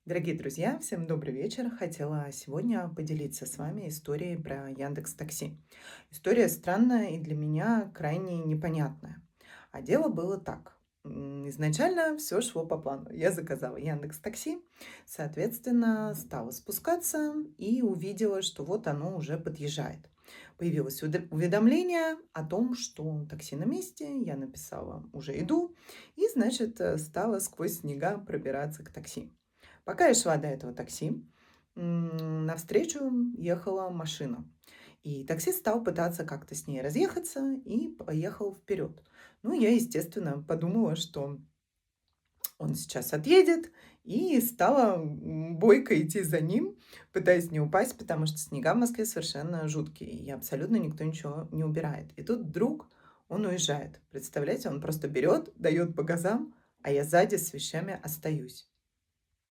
Дорогие друзья, всем добрый вечер. Хотела сегодня поделиться с вами историей про Яндекс Такси. История странная и для меня крайне непонятная. А дело было так. Изначально все шло по плану. Я заказала Яндекс Такси, соответственно, стала спускаться и увидела, что вот оно уже подъезжает. Появилось уведомление о том, что такси на месте. Я написала «уже иду» и, значит, стала сквозь снега пробираться к такси. Пока я шла до этого такси, навстречу ехала машина. И таксист стал пытаться как-то с ней разъехаться и поехал вперед. Ну, я, естественно, подумала, что он сейчас отъедет, и стала бойко идти за ним, пытаясь не упасть, потому что снега в Москве совершенно жуткие, и абсолютно никто ничего не убирает. И тут вдруг он уезжает. Представляете, он просто берет, дает по газам, а я сзади с вещами остаюсь.